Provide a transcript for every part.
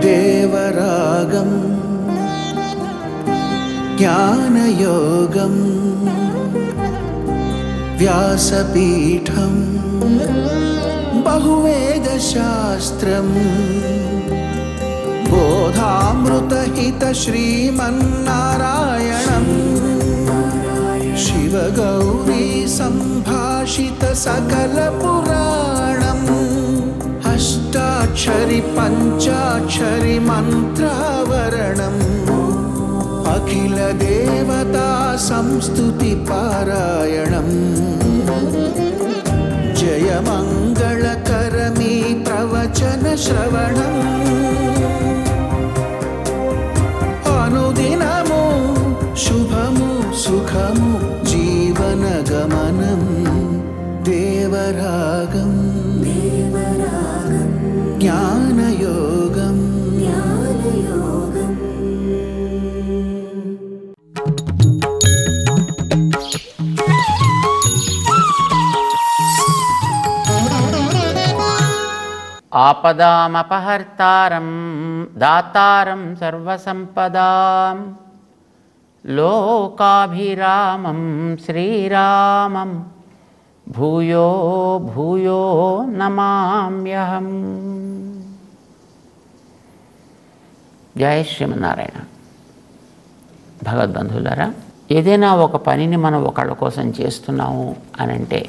దేవరాగం జ్ఞానయోగం వ్యాసపీఠం బహువేదశాస్త్రం బోధామృతహిత శ్రీమన్నారాయణం శివగౌరీ సంభాషిత సకల పురాణం అష్టాక్షరి పంచాక్షరి మంత్రావరణం అఖిల దేవతా సంస్తుతి పారాయణం జయమంగళకరమీ ప్రవచన శ్రవణం అనుదినము శుభము సుఖము జీవన గమనం దేవరాగం జ్ఞానయోగం ఆపదామపహర్తారం దాతారం సర్వసంపదాం లోకాభిరామం శ్రీరామం భూయో భూయో నమామ్యహం. జయ శ్రీమన్నారాయణ. భగవద్బంధువులారా, ఏదైనా ఒక పనిని మనం ఒకళ్ళ కోసం చేస్తున్నాము అనంటే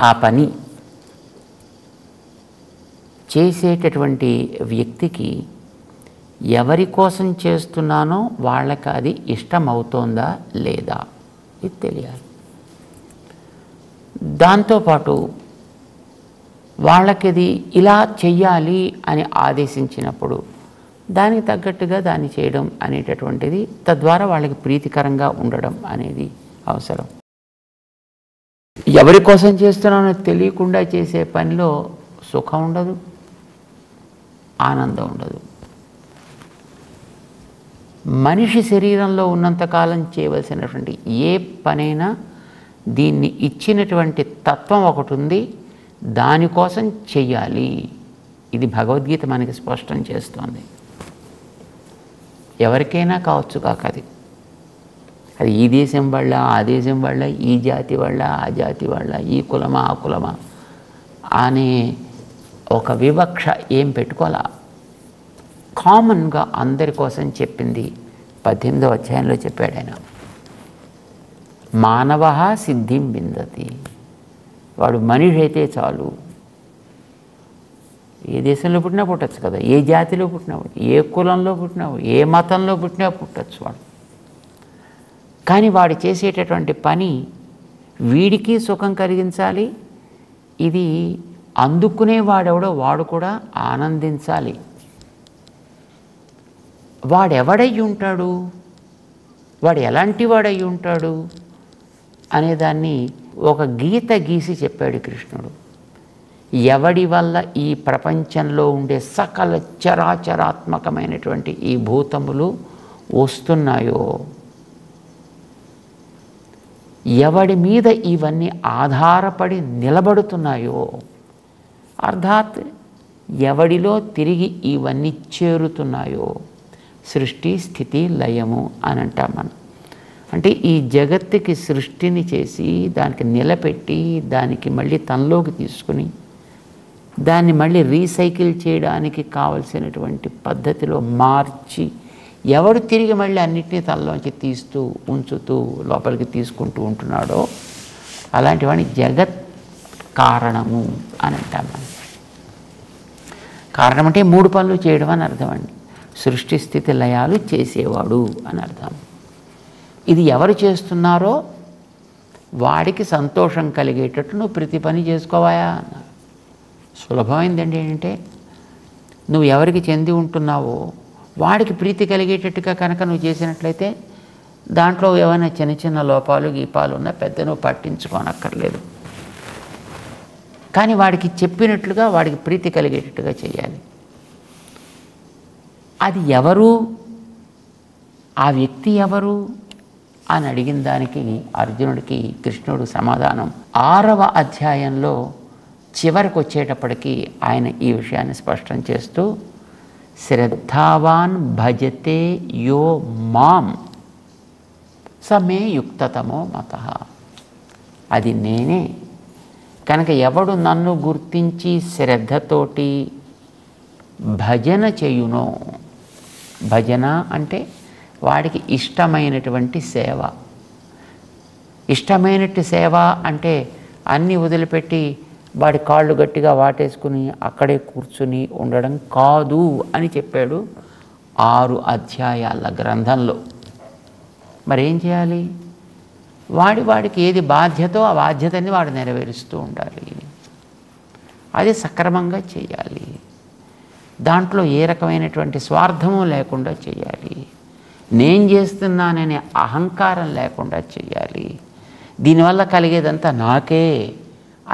ఆ పని చేసేటటువంటి వ్యక్తికి ఎవరి కోసం చేస్తున్నానో వాళ్ళకి అది ఇష్టమవుతోందా లేదా ఇది తెలియాలి. దాంతోపాటు వాళ్ళకి ఇది ఇలా చెయ్యాలి అని ఆదేశించినప్పుడు దానికి తగ్గట్టుగా దాన్ని చేయడం అనేటటువంటిది, తద్వారా వాళ్ళకి ప్రీతికరంగా ఉండడం అనేది అవసరం. ఎవరి కోసం చేస్తున్నానో తెలియకుండా చేసే పనిలో సుఖం ఉండదు, ఆనందం ఉండదు. మనిషి శరీరంలో ఉన్నంతకాలం చేయవలసినటువంటి ఏ పనైనా దీన్ని ఇచ్చినటువంటి తత్వం ఒకటి ఉంది, దానికోసం చెయ్యాలి. ఇది భగవద్గీత మనకి స్పష్టం చేస్తోంది. ఎవరికైనా కావచ్చు కాక అది ఈ దేశం వాళ్ళ, ఆ దేశం వాళ్ళ, ఈ జాతి వాళ్ళ, ఆ జాతి వాళ్ళ, ఈ కులమా ఆ కులమా అనే ఒక వివక్ష ఏం పెట్టుకోవాలా. కామన్గా అందరి కోసం చెప్పింది 18వ అధ్యాయంలో చెప్పాడు ఆయన. మానవ సిద్ధిం విందతి. వాడు మనిషి అయితే చాలు. ఏ దేశంలో పుట్టినా పుట్టచ్చు కదా, ఏ జాతిలో పుట్టినా, ఏ కులంలో పుట్టినా, ఏ మతంలో పుట్టినా పుట్టచ్చు వాడు. కానీ వాడు చేసేటటువంటి పని వీడికి సుఖం కలిగించాలి, ఇది అందుకునేవాడెవడో వాడు కూడా ఆనందించాలి. వాడెవడై ఉంటాడు, వాడు ఎలాంటి వాడై ఉంటాడు అనేదాన్ని ఒక గీత గీసి చెప్పాడు కృష్ణుడు. ఎవడి వల్ల ఈ ప్రపంచంలో ఉండే సకల చరాచరాత్మకమైనటువంటి ఈ భూతములు వస్తున్నాయో, ఎవడి మీద ఇవన్నీ ఆధారపడి నిలబడుతున్నాయో, అర్థాత్ ఎవడిలో తిరిగి ఇవన్నీ చేరుతున్నాయో, సృష్టి స్థితి లయము అని అంటాం మనం. అంటే ఈ జగత్తుకి సృష్టిని చేసి దానికి నిలబెట్టి దానికి మళ్ళీ తనలోకి తీసుకుని దాన్ని మళ్ళీ రీసైకిల్ చేయడానికి కావలసినటువంటి పద్ధతిలో మార్చి ఎవడు తిరిగి మళ్ళీ అన్నిటినీ తనలోంచి తీస్తూ ఉంచుతూ లోపలికి తీసుకుంటూ ఉంటున్నాడో అలాంటి వాడిని జగత్ కారణము అని అంటాం మనం. కారణం అంటే 3 పనులు చేయడం అని అర్థం అండి. సృష్టి స్థితి లయాలు చేసేవాడు అని అర్థం. ఇది ఎవరు చేస్తున్నారో వాడికి సంతోషం కలిగేటట్టు నువ్వు ప్రతి పని చేసుకోవాయా అన్నారు. సులభమైందండి. ఏంటంటే నువ్వు ఎవరికి చెంది ఉంటున్నావో వాడికి ప్రీతి కలిగేటట్టుగా కనుక నువ్వు చేసినట్లయితే దాంట్లో ఏమైనా చిన్న చిన్న లోపాలు గీపాలు ఉన్నా పెద్ద నువ్వు పట్టించుకోనక్కర్లేదు. కానీ వాడికి చెప్పినట్లుగా వాడికి ప్రీతి కలిగేటట్టుగా చేయాలి. అది ఎవరు, ఆ వ్యక్తి ఎవరు అని అడిగిన దానికి అర్జునుడికి కృష్ణుడు సమాధానం 6వ అధ్యాయంలో చివరికి వచ్చేటప్పటికి ఆయన ఈ విషయాన్ని స్పష్టం చేస్తూ శ్రద్ధావాన్ భజతే యో మాం సమే యుక్తతమో మతః. అది నేనే కనుక ఎవడు నన్ను గుర్తించి శ్రద్ధతోటి భజన చేయునో, భజన అంటే వాడికి ఇష్టమైనటువంటి సేవ. ఇష్టమైనట్టు సేవ అంటే అన్నీ వదిలిపెట్టి వాడి కాళ్ళు గట్టిగా వాటేసుకుని అక్కడే కూర్చుని ఉండడం కాదు అని చెప్పాడు 6 అధ్యాయాల గ్రంథంలో. మరేం చేయాలి? వాడికి ఏది బాధ్యతో ఆ బాధ్యతని వాడు నెరవేరుస్తూ ఉండాలి. అది సక్రమంగా చేయాలి. దాంట్లో ఏ రకమైనటువంటి స్వార్థము లేకుండా చేయాలి. నేను చేస్తున్నాననే అహంకారం లేకుండా చేయాలి. దీనివల్ల కలిగేదంతా నాకే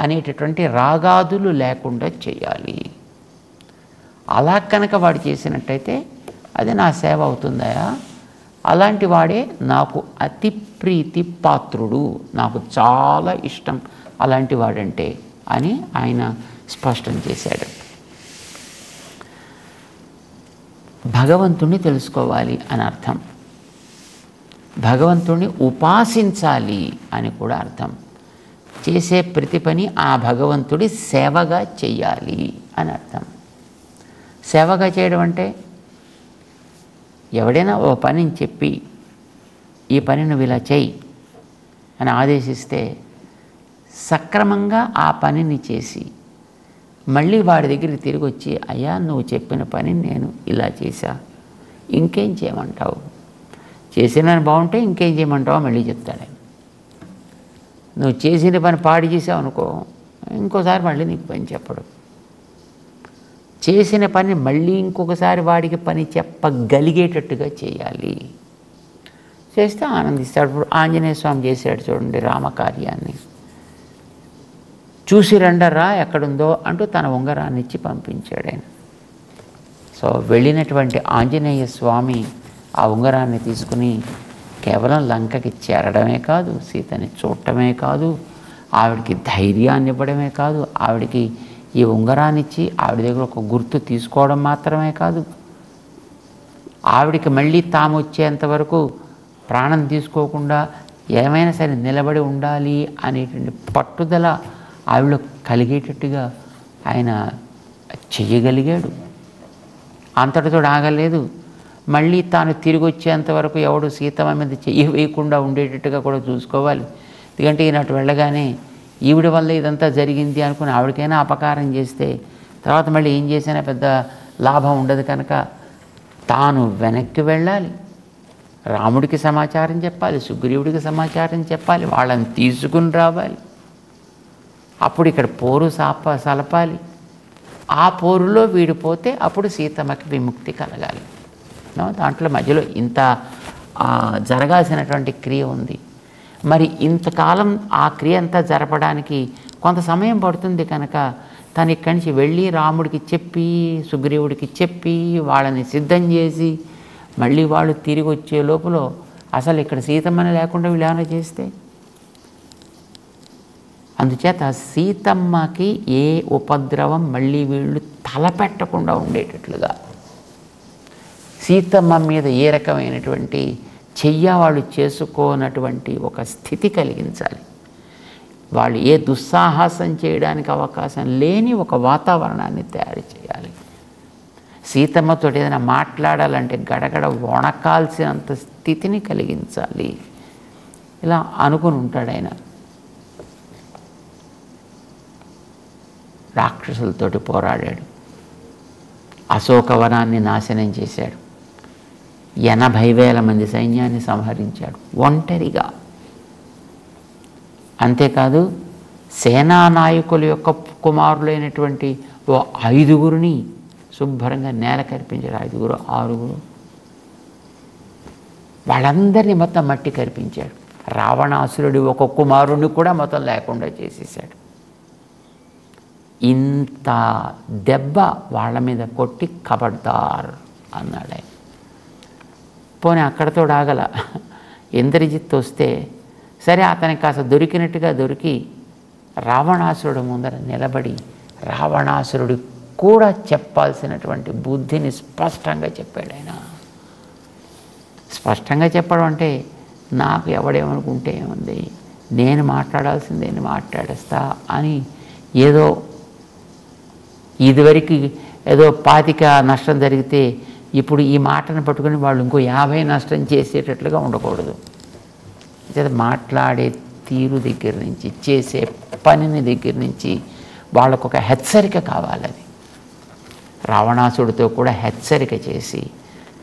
అనేటటువంటి రాగాదులు లేకుండా చేయాలి. అలా కనుక వాడు చేసినట్టయితే అది నా సేవ అవుతుందయా. అలాంటి వాడే నాకు అతి ప్రీతి పాత్రుడు, నాకు చాలా ఇష్టం అలాంటి వాడంటే అని ఆయన స్పష్టం చేశాడు. భగవంతుణ్ణి తెలుసుకోవాలి అని అర్థం, భగవంతుణ్ణి ఉపాసించాలి అని కూడా అర్థం. చేసే ప్రతి పని ఆ భగవంతుడి సేవగా చెయ్యాలి అని అర్థం. సేవగా చేయడం అంటే ఎవడైనా ఓ పనిని చెప్పి ఈ పని నువ్వు ఇలా చెయ్యి అని ఆదేశిస్తే సక్రమంగా ఆ పనిని చేసి మళ్ళీ వాడి దగ్గరికి తిరిగి వచ్చి అయ్యా నువ్వు చెప్పిన పని నేను ఇలా చేశా, ఇంకేం చేయమంటావు, చేసిన బాగుంటే ఇంకేం చేయమంటావో మళ్ళీ చెప్తాడు. నువ్వు చేసిన పని పాడు చేసావు అనుకో, ఇంకోసారి మళ్ళీ నీకు పని చెప్పడు. చేసిన పని మళ్ళీ ఇంకొకసారి వాడికి పని చెప్పగలిగేటట్టుగా చేయాలి. చేస్తే ఆనందిస్తాడు. ఇప్పుడు ఆంజనేయ స్వామి చేశాడు చూడండి రామకార్యాన్ని. చూసి రండరా ఎక్కడుందో అంటూ తన ఉంగరాన్ని ఇచ్చి పంపించాడు ఆయన. సో వెళ్ళినటువంటి ఆంజనేయ స్వామి ఆ ఉంగరాన్ని తీసుకుని కేవలం లంకకి చేరడమే కాదు, సీతని చూడటమే కాదు, ఆవిడికి ధైర్యాన్ని ఇవ్వడమే కాదు, ఆవిడికి ఈ ఉంగరాన్ని ఇచ్చి ఆవిడ దగ్గర ఒక గుర్తు తీసుకోవడం మాత్రమే కాదు, ఆవిడికి మళ్ళీ తాము వచ్చేంత వరకు ప్రాణం తీసుకోకుండా ఏమైనా సరే నిలబడి ఉండాలి అనేటువంటి పట్టుదల ఆవిడలో కలిగేటట్టుగా ఆయన చెయ్యగలిగాడు. అంతటితో ఆగలేదు. మళ్ళీ తాను తిరిగి వచ్చేంత వరకు ఎవడు సీతమ్మ మీద చెయ్యి వేయకుండా ఉండేటట్టుగా కూడా చూసుకోవాలి. ఎందుకంటే ఈనాటి వెళ్ళగానే ఈవిడ వల్ల ఇదంతా జరిగింది అనుకుని ఆవిడకైనా అపకారం చేస్తే తర్వాత మళ్ళీ ఏం చేసినా పెద్ద లాభం ఉండదు. కనుక తాను వెనక్కి వెళ్ళాలి, రాముడికి సమాచారం చెప్పాలి, సుగ్రీవుడికి సమాచారం చెప్పాలి, వాళ్ళని తీసుకుని రావాలి. అప్పుడు ఇక్కడ పోరు సలపాలి. ఆ పోరులో వీడిపోతే అప్పుడు సీతమ్మకి విముక్తి కలగాలి. దాంట్లో మధ్యలో ఇంత జరగాల్సినటువంటి క్రియ ఉంది. మరి ఇంతకాలం ఆ క్రియ అంతా జరపడానికి కొంత సమయం పడుతుంది. కనుక తను ఇక్కడి నుంచి వెళ్ళి రాముడికి చెప్పి సుగ్రీవుడికి చెప్పి వాళ్ళని సిద్ధం చేసి మళ్ళీ వాళ్ళు తిరిగి వచ్చే లోపల అసలు ఇక్కడ సీతమ్మని లేకుండా వీళ్ళు ఏమైనా చేస్తే, అందుచేత సీతమ్మకి ఏ ఉపద్రవం మళ్ళీ వీళ్ళు తలపెట్టకుండా ఉండేటట్లుగా, సీతమ్మ మీద ఏ రకమైనటువంటి వాళ్ళు చేసుకోనటువంటి ఒక స్థితి కలిగించాలి. వాళ్ళు ఏ దుస్సాహసం చేయడానికి అవకాశం లేని ఒక వాతావరణాన్ని తయారు చేయాలి. సీతమ్మతో ఏదైనా మాట్లాడాలంటే గడగడ వణకాల్సినంత స్థితిని కలిగించాలి. ఇలా అనుకుని ఉంటాడు ఆయన. రాక్షసులతోటి పోరాడాడు, అశోకవనాన్ని నాశనం చేశాడు, 80,000 మంది సైన్యాన్ని సంహరించాడు ఒంటరిగా. అంతేకాదు సేనానాయకుల యొక్క కుమారులైనటువంటి ఓ 5గురిని శుభ్రంగా నేల కరిపించాడు. 5, 6 వాళ్ళందరినీ మొత్తం మట్టి కరిపించాడు. రావణాసురుడి ఒక కుమారుడిని కూడా మొత్తం లేకుండా చేసేసాడు. ఇంత దెబ్బ వాళ్ళ మీద కొట్టి కబడ్దార్ అన్నాడు ఆయన. పోనీ అక్కడతో ఆగల. ఇంద్రజిత్ వస్తే సరే అతనికి కాస్త దొరికినట్టుగా దొరికి రావణాసురుడు ముందర నిలబడి రావణాసురుడు కూడా చెప్పాల్సినటువంటి బుద్ధిని స్పష్టంగా చెప్పాడు ఆయన. స్పష్టంగా చెప్పడం అంటే నాకు ఎవడేమనుకుంటే ఏముంది, నేను మాట్లాడాల్సింది నేను మాట్లాడేస్తా అని ఏదో ఇదివరకు ఏదో 25 నష్టం జరిగితే ఇప్పుడు ఈ మాటను పట్టుకొని వాళ్ళు ఇంకో 50 నష్టం చేసేటట్లుగా ఉండకూడదు. మాట్లాడే తీరు దగ్గర నుంచి చేసే పనిని దగ్గర నుంచి వాళ్ళకు ఒక హెచ్చరిక కావాలి. అది రావణాసుడితో కూడా హెచ్చరిక చేసి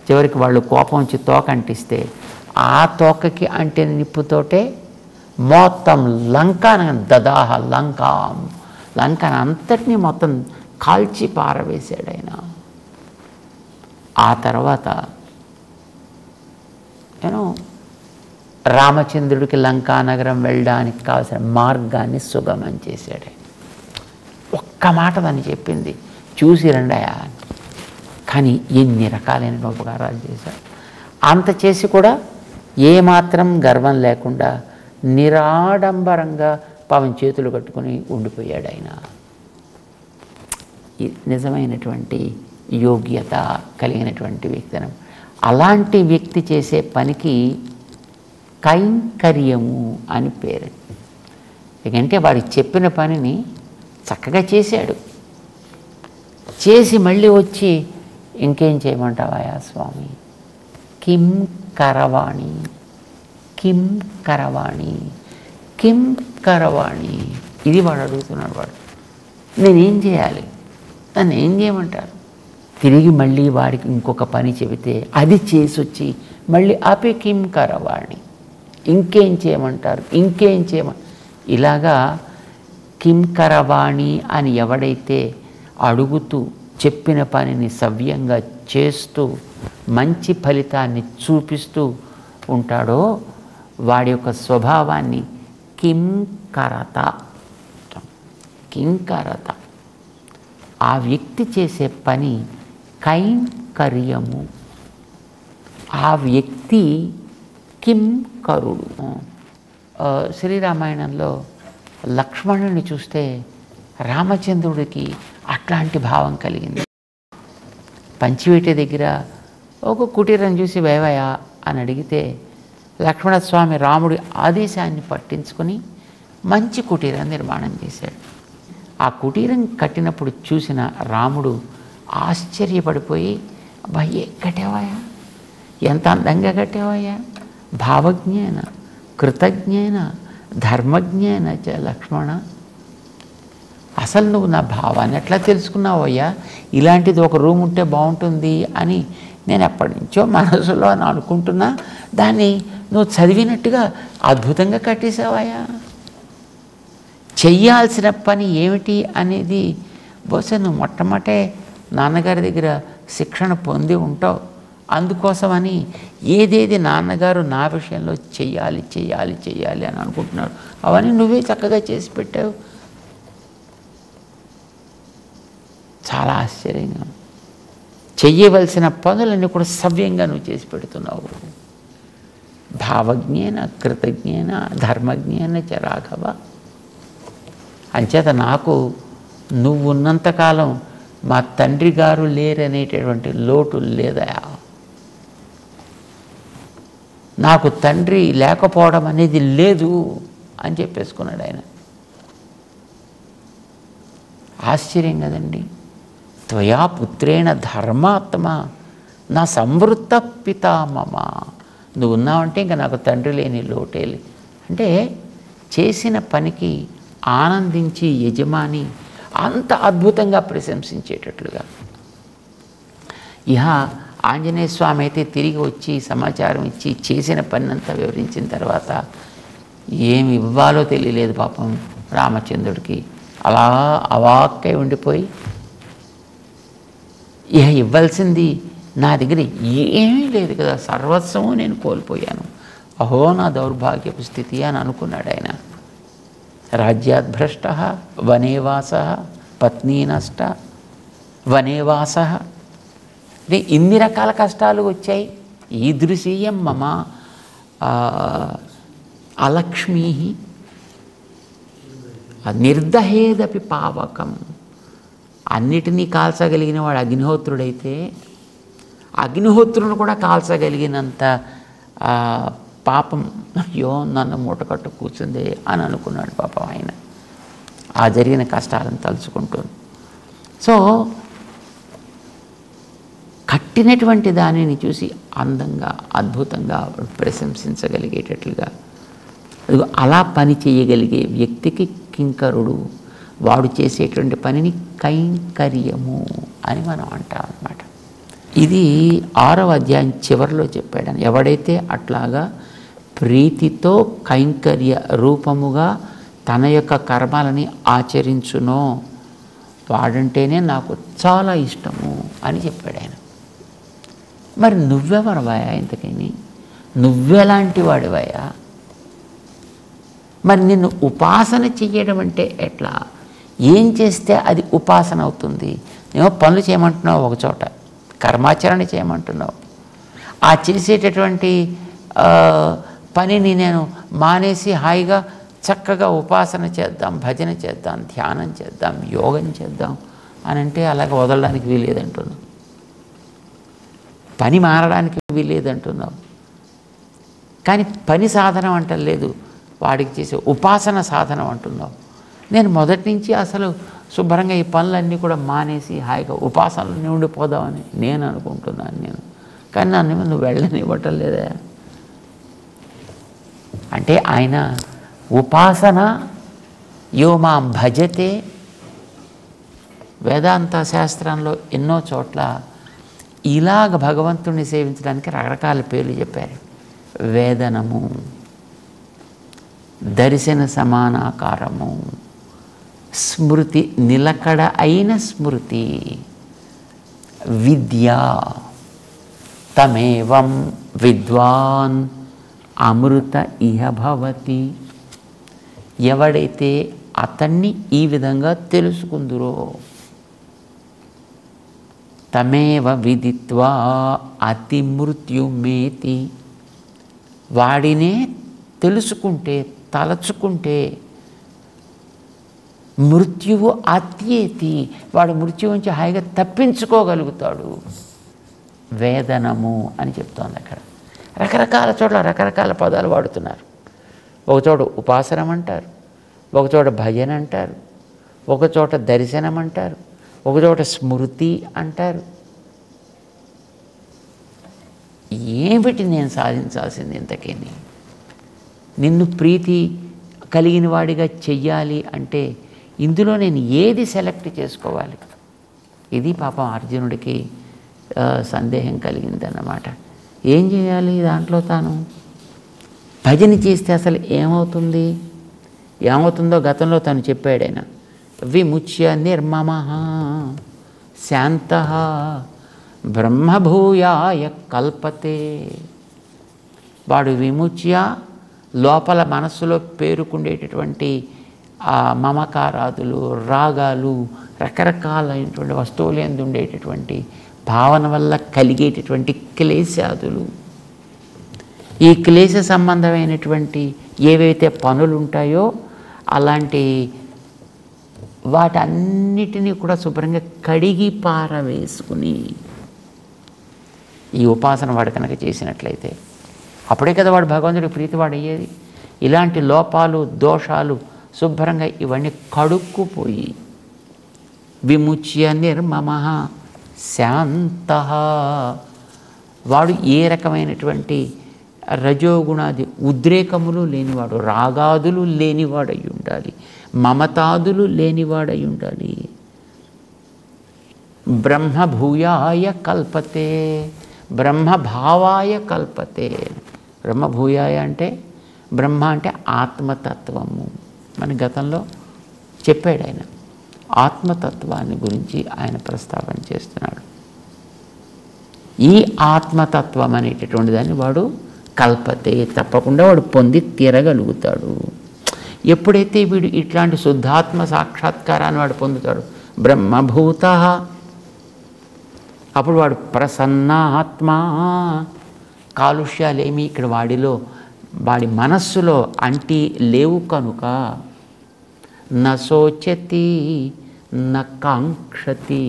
చివరికి వాళ్ళు కోపం వచ్చి తోక అంటిస్తే ఆ తోకకి అంటే నిప్పుతోటే మొత్తం దదాహ లంకను అంతటినీ మొత్తం కాల్చి పారవేశాడు ఆయన. ఆ తర్వాత రామచంద్రుడికి లంకానగరం వెళ్ళడానికి కావాల్సిన మార్గాన్ని సుగమం చేశాడు. ఒక్క మాట దాన్ని చెప్పింది, చూసి రండాయా. కానీ ఎన్ని రకాలైన ఉపకారాలు చేశాడు. అంత చేసి కూడా ఏమాత్రం గర్వం లేకుండా నిరాడంబరంగా పాపం చేతులు కట్టుకుని ఉండిపోయాడు ఆయన. నిజమైనటువంటి యోగ్యత కలిగినటువంటి వ్యక్తి. అలాంటి వ్యక్తి చేసే పనికి కైంకర్యము అని పేరు. ఎందుకంటే వాడికి చెప్పిన పనిని చక్కగా చేశాడు. చేసి మళ్ళీ వచ్చి ఇంకేం చేయమంటావాయా స్వామి, కిం కరవాణి కిం కరవాణి కిం కరవాణి, ఇది వాడు అడుగుతున్నాడు. వాడు నేనేం చేయాలి, నన్ను ఏం చేయమంటారు? తిరిగి మళ్ళీ వాడికి ఇంకొక పని చెబితే అది చేసి వచ్చి మళ్ళీ ఆపే కిం కరవాణి, ఇంకేం చేయమంటారు, ఇంకేం ఇలాగా కిం కరవాణి అని ఎవడైతే అడుగుతూ చెప్పిన పనిని సవ్యంగా చేస్తూ మంచి ఫలితాన్ని చూపిస్తూ ఉంటాడో వాడి యొక్క స్వభావాన్ని కింకరత. ఆ వ్యక్తి చేసే పని కైంకర్యము. ఆ వ్యక్తి కింకరుడు. శ్రీరామాయణంలో లక్ష్మణుని చూస్తే రామచంద్రుడికి అట్లాంటి భావం కలిగింది. పంచివేట దగ్గర ఒక కుటీరం చూసి వేవయా అని అడిగితే లక్ష్మణస్వామి రాముడి ఆదేశాన్ని పట్టించుకొని మంచి కుటీరం నిర్మాణం చేశాడు. ఆ కుటీరం కట్టినప్పుడు చూసిన రాముడు ఆశ్చర్యపడిపోయి, అబ్బాయి కట్టావాయా, ఎంత అందంగా కట్టావాయా, భావజ్ఞేన కృతజ్ఞేన ధర్మజ్ఞేన చ లక్ష్మణ, అసలు నువ్వు నా భావాన్ని ఎట్లా తెలుసుకున్నావయ్యా, ఇలాంటిది ఒక రూమ్ ఉంటే బాగుంటుంది అని నేను ఎప్పటి నుంచో మనసులో అని అనుకుంటున్నా, దాన్ని నువ్వు చదివినట్టుగా అద్భుతంగా కట్టేసావయ్యా. చెయ్యాల్సిన పని ఏమిటి అనేది బహుశా నువ్వు మొట్టమొదటే నాన్నగారి దగ్గర శిక్షణ పొంది ఉంటావు. అందుకోసమని ఏదేది నాన్నగారు నా విషయంలో చెయ్యాలి చెయ్యాలి చెయ్యాలి అని అనుకుంటున్నాడు, అవన్నీ నువ్వే చక్కగా చేసి పెట్టావు. చాలా ఆశ్చర్యంగా చెయ్యవలసిన పనులన్నీ కూడా సవ్యంగా నువ్వు చేసి పెడుతున్నావు. భావజ్ఞేన కృతజ్ఞేన ధర్మజ్ఞేన చ రాఘవ. అంచేత నాకు నువ్వు ఉన్నంతకాలం మా తండ్రి గారు లేరనేటటువంటి లోటు లేదా, నాకు తండ్రి లేకపోవడం అనేది లేదు అని చెప్పేసుకున్నాడు ఆయన. ఆశ్చర్యం కదండి. త్వయా పుత్రేణ ధర్మాత్మ నా సంవృత్త పితామమ. నువ్వు ఉన్నావంటే ఇంకా నాకు తండ్రి లేని లోటే లేదు. అంటే చేసిన పనికి ఆనందించి యజమాని అంత అద్భుతంగా ప్రశంసించేటట్లుగా. ఇహ ఆంజనేయ స్వామి అయితే తిరిగి వచ్చి సమాచారం ఇచ్చి చేసిన పనంతా వివరించిన తర్వాత ఏమి ఇవ్వాలో తెలియలేదు పాపం రామచంద్రుడికి. అలా అవాక్కై ఉండిపోయి, ఇహ ఇవ్వాల్సింది నా దగ్గర ఏమీ లేదు కదా, సర్వస్వము నేను కోల్పోయాను, అహో నా దౌర్భాగ్యపు స్థితి అని అనుకున్నాడు ఆయన. రాజ్యాద్భ్రష్ట వనేవాస పత్నీ నష్ట వనేవాస. అంటే ఇన్ని రకాల కష్టాలు వచ్చాయి. ఈదృశీయం మమ అలక్ష్మీ నిర్దహేదపి పావకం. అన్నిటినీ కాల్చగలిగిన వాడు అగ్నిహోత్రుడైతే అగ్నిహోత్రులను కూడా కాల్చగలిగినంత పాపం, అయ్యో నన్ను మూటకట్టు కూర్చుంది అని అనుకున్నాడు పాపం ఆయన ఆ జరిగిన కష్టాలను తలుచుకుంటుంది. సో కట్టినటువంటి దానిని చూసి అందంగా అద్భుతంగా ప్రశంసించగలిగేటట్లుగా అలా పని చేయగలిగే వ్యక్తికి కింకరుడు, వాడు చేసేటువంటి పనిని కైంకర్యము అని మనం అంటాం అన్నమాట. ఇది 6వ అధ్యాయం చివరిలో చెప్పాడని. ఎవడైతే అట్లాగా ప్రీతితో కైంకర్య రూపముగా తన యొక్క కర్మలని ఆచరించునో వాడంటేనే నాకు చాలా ఇష్టము అని చెప్పాడు ఆయన. మరి నువ్వెవరవయా ఇంతకని? నువ్వెలాంటి వాడివయా? మరి నిన్ను ఉపాసన చెయ్యడం అంటే ఎట్లా? ఏం చేస్తే అది ఉపాసన అవుతుంది? ఏమో పనులు చేయమంటున్నావు, ఒక చోట కర్మాచరణ చేయమంటున్నావు. ఆ చేసేటటువంటి పనిని నేను మానేసి హాయిగా చక్కగా ఉపాసన చేద్దాం, భజన చేద్దాం, ధ్యానం చేద్దాం, యోగం చేద్దాం అని అంటే అలాగే వదలడానికి వీలేదంటున్నావు. పని మారడానికి వీలేదంటున్నావు. కానీ పని సాధనం అంటలేదు, వాడికి చేసే ఉపాసన సాధనం అంటున్నావు. నేను మొదటి నుంచి అసలు శుభ్రంగా ఈ పనులన్నీ కూడా మానేసి హాయిగా ఉపాసనలో ఉండిపోదామని నేను అనుకుంటున్నాను. కానీ నన్ను నువ్వు వెళ్ళనివ్వటం లేదా అంటే ఆయన ఉపాసన యో మాం భజతే వేదాంత శాస్త్రంలో ఎన్నో చోట్ల ఇలాగ భగవంతుణ్ణి సేవించడానికి రకరకాల పేర్లు చెప్పారు. వేదనము, దర్శన సమానాకారము, స్మృతి నిలకడ అయిన స్మృతి, విద్య, తమేవం విద్వాన్ అమృత ఇహ భవతి. ఎవడైతే అతన్ని ఈ విధంగా తెలుసుకుందురో, తమేవ విదిత్వా అతి మృత్యుమేతి, వాడినే తెలుసుకుంటే తలచుకుంటే మృత్యువు అత్యేతి, వాడు మృత్యువు నుంచి హాయిగా తప్పించుకోగలుగుతాడు. వేదనము అని చెప్తోంది అక్కడ. రకరకాల చోట్ల రకరకాల పదాలు వాడుతున్నారు. ఒకచోట ఉపాసనం అంటారు, ఒకచోట భజన అంటారు, ఒకచోట దర్శనం అంటారు, ఒకచోట స్మృతి అంటారు. ఏమిటి నేను సాధించాల్సింది ఇంతకీ? నిన్ను ప్రీతి కలిగిన వాడిగా చెయ్యాలి అంటే ఇందులో నేను ఏది సెలెక్ట్ చేసుకోవాలి? ఇది పాపం అర్జునుడికి సందేహం కలిగిందన్నమాట. ఏం చేయాలి దాంట్లో? తాను భజన చేస్తే అసలు ఏమవుతుంది, ఏమవుతుందో గతంలో తను చెప్పాడు ఆయన. విముచ్య నిర్మమః శాంతః బ్రహ్మభూయాయ కల్పతే. వాడు విముచ్య లోపల మనస్సులో పేరుకుండేటటువంటి ఆ మమకారాదులు, రాగాలు, రకరకాలైనటువంటి వస్తువులు ఎందు ఉండేటటువంటి భావన వల్ల కలిగేటటువంటి క్లేశాదులు, ఈ క్లేశ సంబంధమైనటువంటి ఏవైతే పనులు ఉంటాయో అలాంటి వాటన్నిటినీ కూడా శుభ్రంగా కడిగి పారవేసుకుని ఈ ఉపాసన వాడు కనుక చేసినట్లయితే అప్పుడే కదా వాడు భగవంతుడికి ప్రీతివాడు అయ్యేది. ఇలాంటి లోపాలు, దోషాలు శుభ్రంగా ఇవన్నీ కడుక్కుపోయి విముచ్య నిర్మమః శాంతః, వాడు ఏ రకమైనటువంటి రజోగుణాది ఉద్రేకములు లేనివాడు, రాగాదులు లేనివాడై ఉండాలి, మమతాదులు లేనివాడై ఉండాలి. బ్రహ్మభూయాయ కల్పతే, బ్రహ్మభావాయ కల్పతే. బ్రహ్మభూయాయ అంటే బ్రహ్మ అంటే ఆత్మతత్వము. మన గతంలో చెప్పాడు ఆయన. ఆత్మతత్వాన్ని గురించి ఆయన ప్రస్తావన చేస్తున్నాడు. ఈ ఆత్మతత్వం అనేటటువంటి దాన్ని వాడు కల్పతే, తప్పకుండా వాడు పొంది తీరగలుగుతాడు. ఎప్పుడైతే వీడు ఇట్లాంటి శుద్ధాత్మ సాక్షాత్కారాన్ని వాడు పొందుతాడు, బ్రహ్మభూత, అప్పుడు వాడు ప్రసన్నాత్మ. కాలుష్యాలేమి ఇక్కడ వాడి మనస్సులో అంటి లేవు కనుక న శోచతి న కాంక్షతి.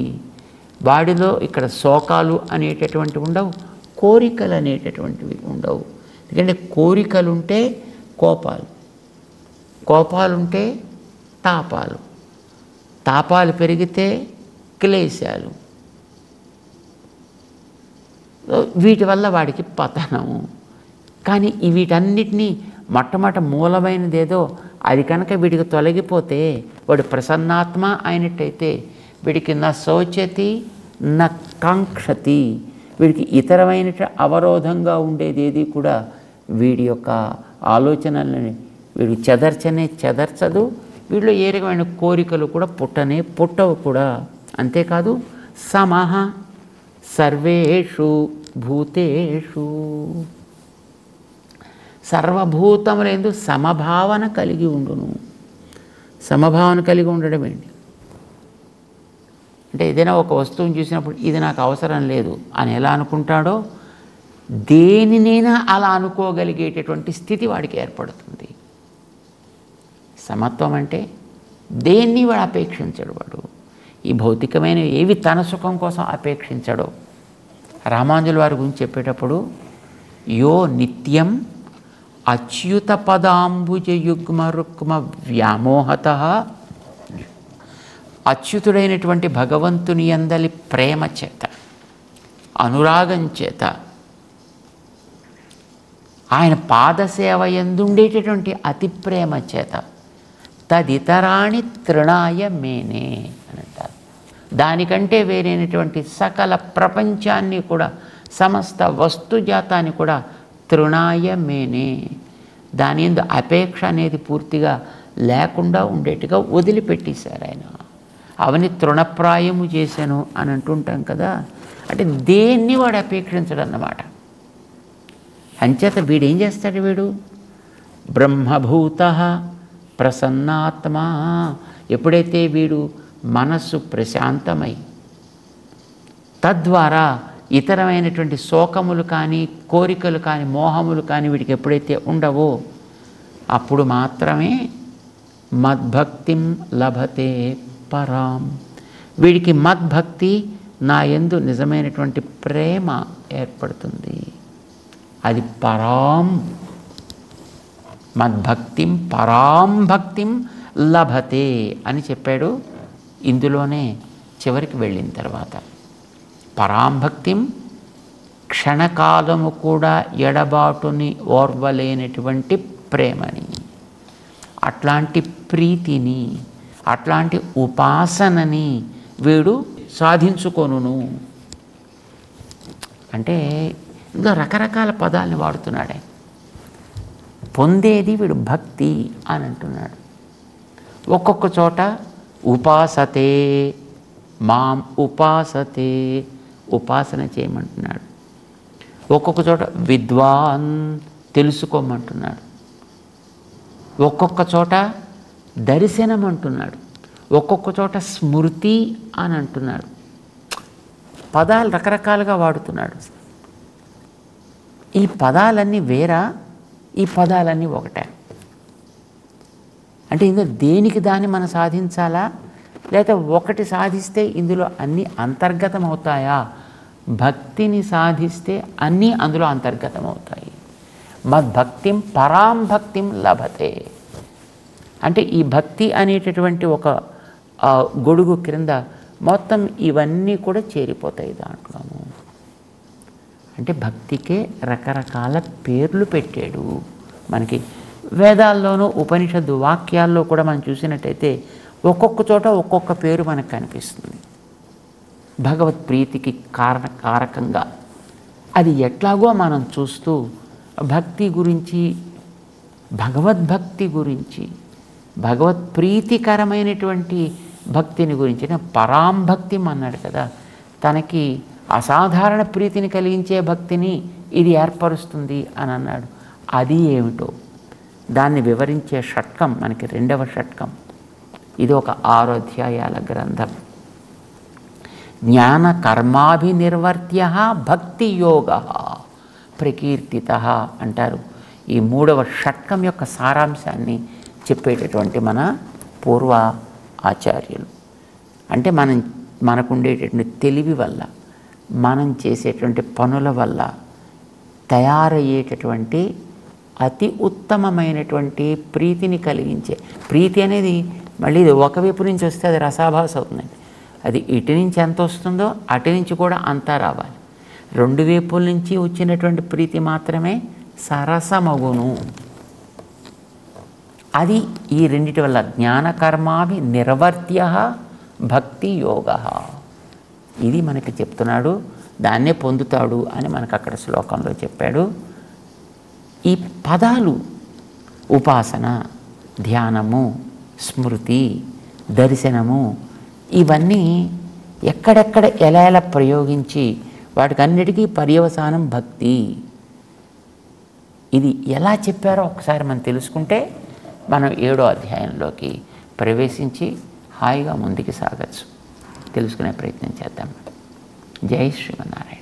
వాడిలో ఇక్కడ శోకాలు అనేటటువంటివి ఉండవు, కోరికలు అనేటటువంటివి ఉండవు. ఎందుకంటే కోరికలుంటే కోపాలు, కోపాలుంటే తాపాలు, తాపాలు పెరిగితే క్లేశాలు, వీటి వల్ల వాడికి పతనము. కానీ వీటన్నిటినీ మొట్టమొదట మూలమైనదేదో అది కనుక వీడికి తొలగిపోతే వాడు ప్రసన్నాత్మ అయినట్టయితే వీడికి న శోచతి న కాంక్షతి, వీడికి ఇతరమైన అవరోధంగా ఉండేది ఏది కూడా వీడి యొక్క ఆలోచనలని వీడు చెదర్చదు. వీడిలో ఏ రకమైన కోరికలు కూడా పుట్టవు కూడా. అంతేకాదు సమః సర్వేషు భూతేషు, సర్వభూతములందు సమభావన కలిగి ఉండును. సమభావన కలిగి ఉండడం ఏంటి అంటే ఏదైనా ఒక వస్తువుని చూసినప్పుడు ఇది నాకు అవసరం లేదు అని ఎలా అనుకుంటాడో దేనినైనా అలా అనుకోగలిగేటటువంటి స్థితి వాడికి ఏర్పడుతుంది. సమత్వం అంటే దేన్ని వాడు అపేక్షించడు. వాడు ఈ భౌతికమైన ఏవి తన సుఖం కోసం అపేక్షించడో. రామానుజుల వారి గురించి చెప్పేటప్పుడు యో నిత్యం అచ్యుత పదాంబుజ యుగ్మ రుక్మ వ్యామోహత, అచ్యుతుడైనటువంటి భగవంతుని యందలి ప్రేమ చేత, అనురాగం చేత, ఆయన పాదసేవ యందుండేటటువంటి అతి ప్రేమ చేత తదితరాణి తృణాయ మేనే అని అంటారు. దానికంటే వేరైనటువంటి సకల ప్రపంచాన్ని కూడా, సమస్త వస్తుజాతాన్ని కూడా తృణాయ మేనే, దాని యందు అపేక్ష అనేది పూర్తిగా లేకుండా ఉండేట్టుగా వదిలిపెట్టేశారు ఆయన. అవన్నీ తృణప్రాయము చేశాను అని అంటుంటాం కదా. అంటే దేన్ని వాడు అపేక్షించడు అన్నమాట. అంచేత వీడేం చేస్తాడు? వీడు బ్రహ్మభూత ప్రసన్నాత్మ. ఎప్పుడైతే వీడు మనస్సు ప్రశాంతమై తద్వారా ఇతరమైనటువంటి శోకములు కానీ, కోరికలు కానీ, మోహములు కానీ వీడికి ఎప్పుడైతే ఉండవో అప్పుడు మాత్రమే మద్భక్తిం లభతే పరాం. వీడికి మద్భక్తి, నా యందు నిజమైనటువంటి ప్రేమ ఏర్పడుతుంది. అది పరాం, మద్భక్తిం పరాం భక్తిం లభతే అని చెప్పాడు. ఇందులోనే చివరికి వెళ్ళిన తర్వాత పరాం భక్తిం, క్షణకాలము కూడా ఎడబాటుని ఓర్వలేనటువంటి ప్రేమని, అట్లాంటి ప్రీతిని, అట్లాంటి ఉపాసనని వీడు సాధించుకొనును. అంటే ఇంకా రకరకాల పదాలని వాడుతున్నాడే. పొందేది వీడు భక్తి అని అంటున్నాడు. ఒక్కొక్క చోట ఉపాసతే, మాం ఉపాసతే, ఉపాసన చేయమంటున్నాడు. ఒక్కొక్క చోట విద్వాన్, తెలుసుకోమంటున్నాడు. ఒక్కొక్క చోట దర్శనం అంటున్నాడు. ఒక్కొక్క చోట స్మృతి అని అంటున్నాడు. పదాలు రకరకాలుగా వాడుతున్నాడు. ఈ పదాలన్నీ వేరా, ఈ పదాలన్నీ ఒకటే. అంటే ఇందులో దేనికి దాన్ని మనం సాధించాలా, లేదా ఒకటి సాధిస్తే ఇందులో అన్నీ అంతర్గతం అవుతాయా? భక్తిని సాధిస్తే అన్నీ అందులో అంతర్గతం అవుతాయి. మద్భక్తిం పరాం భక్తిం లభతే. అంటే ఈ భక్తి అనేటటువంటి ఒక గొడుగు క్రింద మొత్తం ఇవన్నీ కూడా చేరిపోతాయి దాంట్లోనూ. అంటే భక్తికే రకరకాల పేర్లు పెట్టాడు. మనకి వేదాల్లోనూ ఉపనిషత్తు వాక్యాల్లో కూడా మనం చూసినట్టయితే ఒక్కొక్క చోట ఒక్కొక్క పేరు మనకు కనిపిస్తుంది. భగవత్ ప్రీతికి కారకంగా అది ఎట్లాగో మనం చూస్తూ భక్తి గురించి, భగవద్భక్తి గురించి, భగవత్ ప్రీతికరమైనటువంటి భక్తిని గురించి పరాం భక్తి అన్నాడు కదా. తనకి అసాధారణ ప్రీతిని కలిగించే భక్తిని ఇది ఏర్పరుస్తుంది అని అన్నాడు. అది ఏమిటో దాన్ని వివరించే షట్కం మనకి 2వ షట్కం. ఇది ఒక 6 అధ్యాయాల గ్రంథం. జ్ఞాన కర్మాభినిర్వర్త్య భక్తి యోగ ప్రకీర్తిత అంటారు. ఈ 3వ షట్కం యొక్క సారాంశాన్ని చెప్పేటటువంటి మన పూర్వ ఆచార్యులు. అంటే మనకు ఉండేటటువంటి తెలివి వల్ల, మనం చేసేటువంటి పనుల వల్ల తయారయ్యేటటువంటి అతి ఉత్తమమైనటువంటి ప్రీతిని కలిగించే, ప్రీతి అనేది మళ్ళీ ఇది ఒకవైపు నుంచి వస్తే అది రసాభాస అవుతుందండి. అది ఇటు నుంచి ఎంత వస్తుందో అటు నుంచి కూడా అంతా రావాలి. రెండు వైపుల నుంచి వచ్చినటువంటి ప్రీతి మాత్రమే సరసమగును. అది ఈ రెండిటి వల్ల జ్ఞానకర్మాభి నిర్వర్త్య భక్తి యోగ. ఇది మనకి చెప్తున్నాడు, దాన్నే పొందుతాడు అని మనకు అక్కడ శ్లోకంలో చెప్పాడు. ఈ పదాలు ఉపాసన, ధ్యానము, స్మృతి, దర్శనము ఇవన్నీ ఎక్కడెక్కడ ఎలా ఎలా ప్రయోగించి వాటికన్నిటికీ పర్యవసానం భక్తి. ఇది ఎలా చెప్పారో ఒకసారి మనం తెలుసుకుంటే మనం 7వ అధ్యాయంలోకి ప్రవేశించి హాయిగా ముందుకు సాగచ్చు. తెలుసుకునే ప్రయత్నం చేద్దాం. జై శ్రీమన్నారాయణ.